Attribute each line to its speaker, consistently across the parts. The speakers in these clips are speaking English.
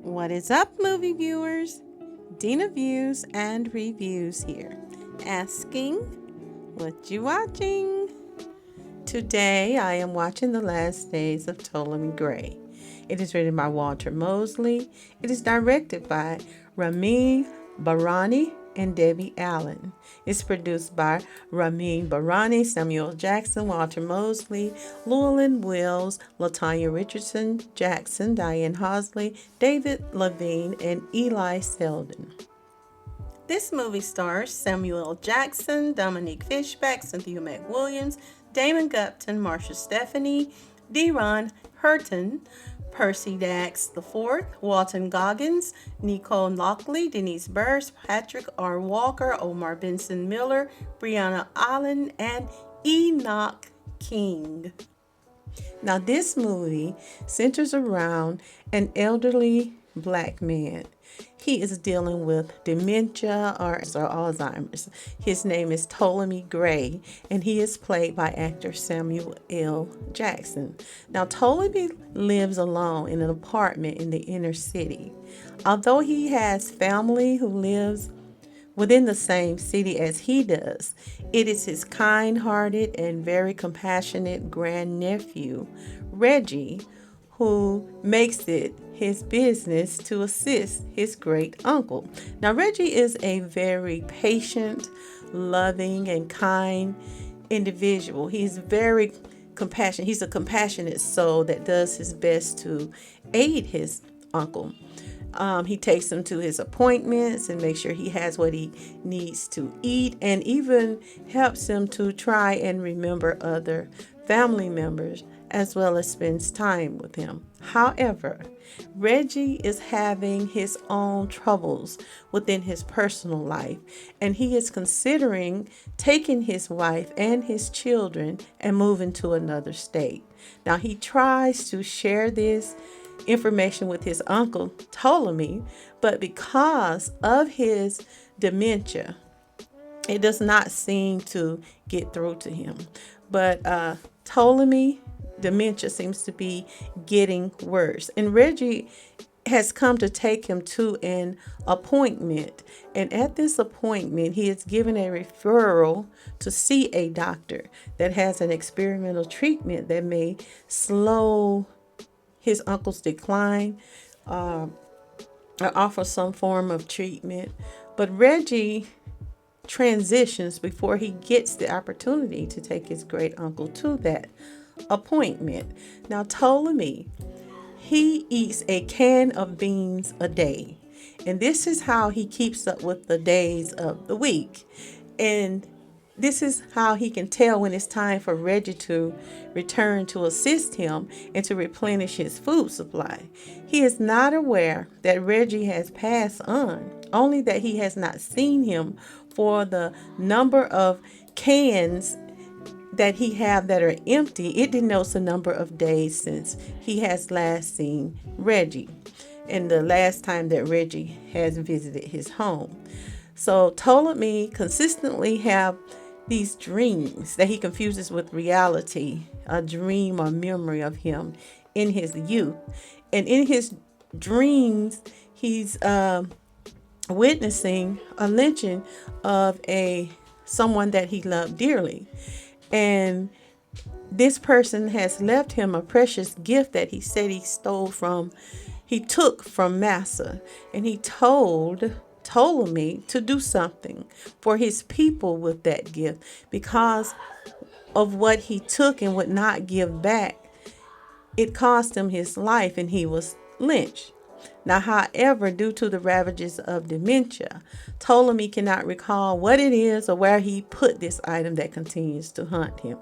Speaker 1: What is up, movie viewers? Dena Views and Reviews here, asking what you watching. Today I am watching The Last Days of Ptolemy Gray. It is written by Walter Mosley. It is directed by Ramin Barani and Debbie Allen. It's produced by Ramin Barani, Samuel Jackson, Walter Mosley, Llewellyn Wills, Latanya Richardson Jackson, Diane Hosley, David Levine, and Eli Selden. This movie stars Samuel Jackson, Dominique Fishback, Cynthia McWilliams, Damon Gupton, Marsha Stephanie, Deron Hurton, Percy Dax IV, Walton Goggins, Nicole Lockley, Denise Burse, Patrick R. Walker, Omar Benson Miller, Brianna Allen, and Enoch King. Now, this movie centers around an elderly black man. He is dealing with dementia or Alzheimer's. His name is Ptolemy Gray, and he is played by actor Samuel L. Jackson. Now, Ptolemy lives alone in an apartment in the inner city. Although he has family who lives within the same city as he does, it is his kind-hearted and very compassionate grandnephew, Reggie, who makes it his business to assist his great uncle. Now, Reggie is a very patient, loving, and kind individual. He's very compassionate. He's a compassionate soul that does his best to aid his uncle. He takes him to his appointments and makes sure he has what he needs to eat, and even helps him to try and remember other family members, as well as spends time with him. However, Reggie is having his own troubles within his personal life, and he is considering taking his wife and his children and moving to another state. Now, he tries to share this information with his uncle Ptolemy, but because of his dementia, it does not seem to get through to him. But Ptolemy dementia seems to be getting worse, and Reggie has come to take him to an appointment, and at this appointment he is given a referral to see a doctor that has an experimental treatment that may slow his uncle's decline, or offer some form of treatment. But Reggie transitions before he gets the opportunity to take his great uncle to that appointment. Now, Ptolemy, he eats a can of beans a day, and this is how he keeps up with the days of the week. And this is how he can tell when it's time for Reggie to return to assist him and to replenish his food supply. He is not aware that Reggie has passed on, only that he has not seen him for the number of cans that he have that are empty. It denotes the number of days since he has last seen Reggie, and the last time that Reggie has visited his home. So Ptolemy consistently have these dreams that he confuses with reality, a dream or memory of him in his youth. And in his dreams, he's witnessing a lynching of someone that he loved dearly. And this person has left him a precious gift that he said he took from Massa. And he told Ptolemy to do something for his people with that gift, because of what he took and would not give back. It cost him his life, and he was lynched. Now, however, due to the ravages of dementia, Ptolemy cannot recall what it is or where he put this item that continues to haunt him.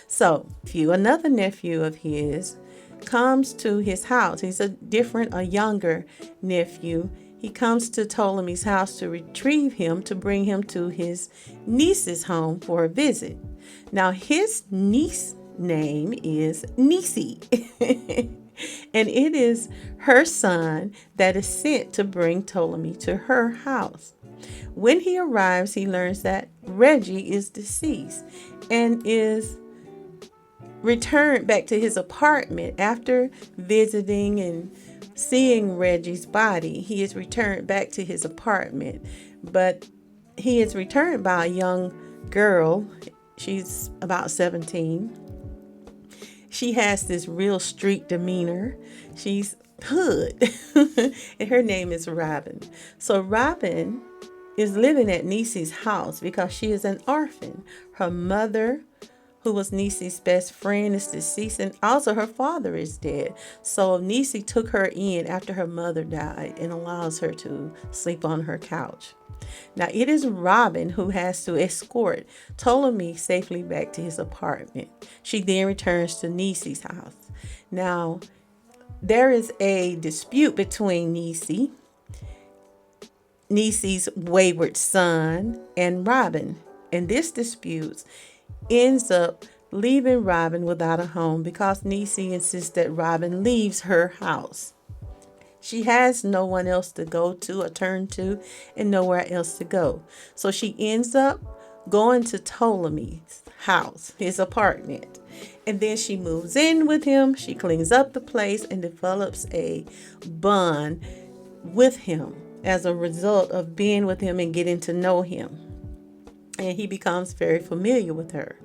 Speaker 1: So, another nephew of his comes to his house. He's a younger nephew. He comes to Ptolemy's house to retrieve him, to bring him to his niece's home for a visit. Now, his niece's name is Nisi. And it is her son that is sent to bring Ptolemy to her house. When he arrives, he learns that Reggie is deceased and is returned back to his apartment after visiting and Seeing Reggie's body, he is returned back to his apartment, but he is returned by a young girl. She's about 17. She has this real street demeanor. She's hood, and her name is Robin. So Robin is living at Niecy's house because she is an orphan. Her mother, who was Niecy's best friend, is deceased, and also her father is dead. So Niecy took her in after her mother died and allows her to sleep on her couch. Now it is Robin who has to escort Ptolemy safely back to his apartment. She then returns to Niecy's house. Now there is a dispute between Niecy's wayward son, and Robin, and this dispute ends up leaving Robin without a home because Niecy insists that Robin leaves her house. She has no one else to go to or turn to, and nowhere else to go. So she ends up going to Ptolemy's house, his apartment. And then she moves in with him. She cleans up the place and develops a bond with him as a result of being with him and getting to know him. And he becomes very familiar with her.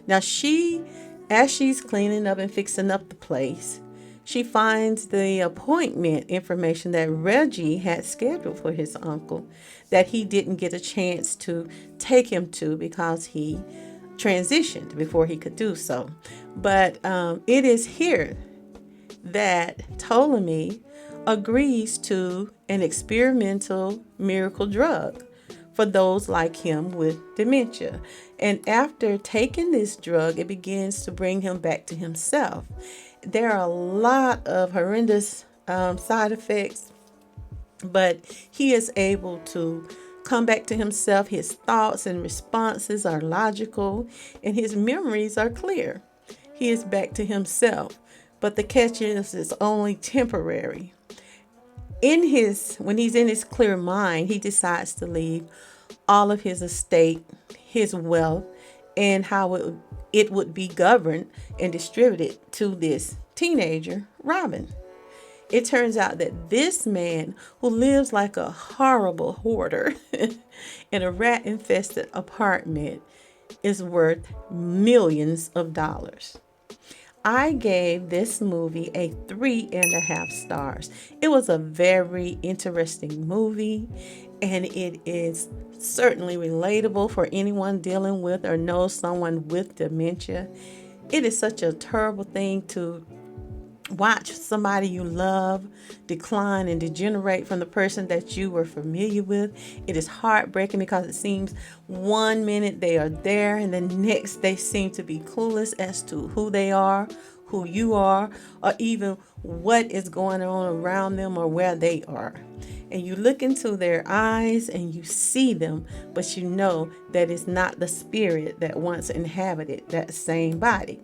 Speaker 1: Now as she's cleaning up and fixing up the place, she finds the appointment information that Reggie had scheduled for his uncle that he didn't get a chance to take him to because he transitioned before he could do so. But it is here that Ptolemy agrees to an experimental miracle drug for those like him with dementia. And after taking this drug, it begins to bring him back to himself. There are a lot of horrendous side effects, but he is able to come back to himself. His thoughts and responses are logical, and his memories are clear. He is back to himself, but the catch is it's only temporary. When he's in his clear mind, he decides to leave all of his estate, his wealth, and how it would be governed and distributed to this teenager, Robin. It turns out that this man, who lives like a horrible hoarder in a rat-infested apartment, is worth millions of dollars. I gave this movie a 3.5 stars. It was a very interesting movie, and it is certainly relatable for anyone dealing with or knows someone with dementia. It is such a terrible thing to watch somebody you love decline and degenerate from the person that you were familiar with. It is heartbreaking because it seems one minute they are there and the next they seem to be clueless as to who they are, who you are, or even what is going on around them or where they are. And you look into their eyes and you see them, but you know that it's not the spirit that once inhabited that same body.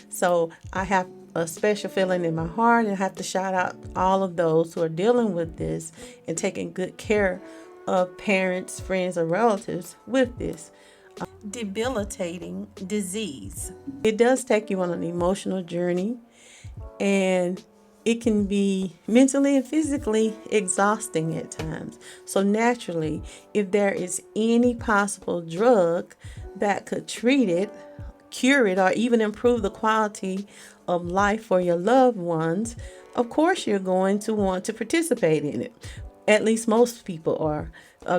Speaker 1: So I have a special feeling in my heart, and I have to shout out all of those who are dealing with this and taking good care of parents, friends, or relatives with this debilitating disease. It does take you on an emotional journey, and it can be mentally and physically exhausting at times. So naturally, if there is any possible drug that could treat it, cure it, or even improve the quality of life for your loved ones, of course you're going to want to participate in it. At least most people are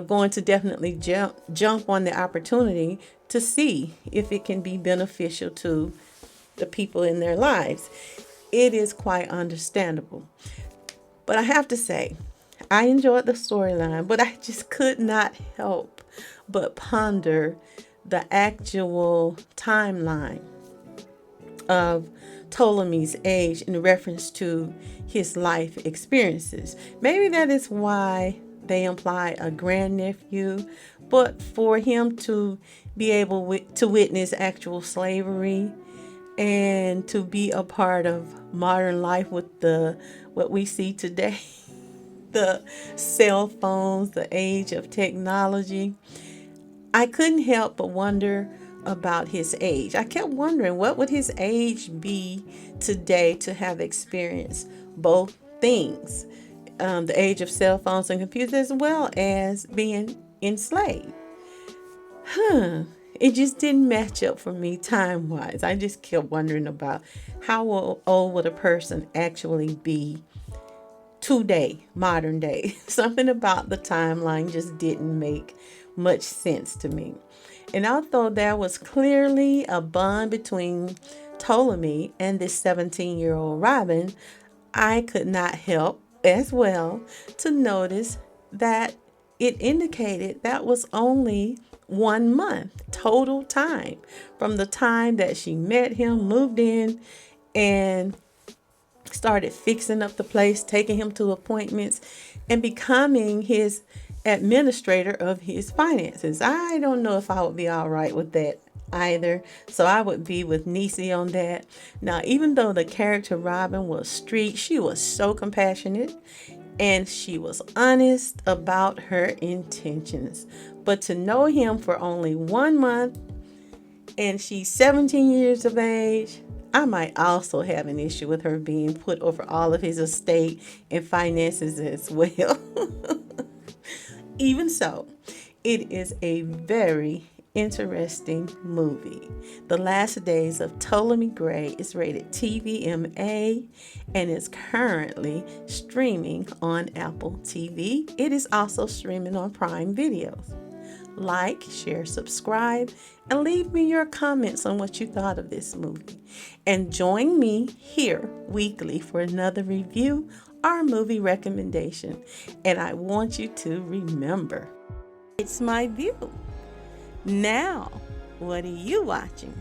Speaker 1: going to definitely jump on the opportunity to see if it can be beneficial to the people in their lives. It is quite understandable. But I have to say, I enjoyed the storyline, but I just could not help but ponder the actual timeline of Ptolemy's age in reference to his life experiences. Maybe that is why they imply a grandnephew, but for him to be able to witness actual slavery and to be a part of modern life with what we see today, the cell phones, the age of technology, I couldn't help but wonder about his age. I kept wondering, what would his age be today to have experienced both things, the age of cell phones and computers, as well as being enslaved. It just didn't match up for me time wise. I just kept wondering about how old would a person actually be today, modern day. Something about the timeline just didn't make much sense to me. And although there was clearly a bond between Ptolemy and this 17-year-old Robin, I could not help as well to notice that it indicated that was only 1 month total time from the time that she met him, moved in, and started fixing up the place, taking him to appointments, and becoming his administrator of his finances. I don't know if I would be all right with that either. So I would be with Niecy on that. Now, even though the character Robin was street, she was so compassionate and she was honest about her intentions. But to know him for only 1 month and she's 17 years of age, I might also have an issue with her being put over all of his estate and finances as well. Even so, it is a very interesting movie. The Last Days of Ptolemy Gray is rated TVMA and is currently streaming on Apple TV. It is also streaming on Prime Videos. Like, share, subscribe, and leave me your comments on what you thought of this movie. And join me here weekly for another review or movie recommendation. And I want you to remember, it's my view. Now, what are you watching?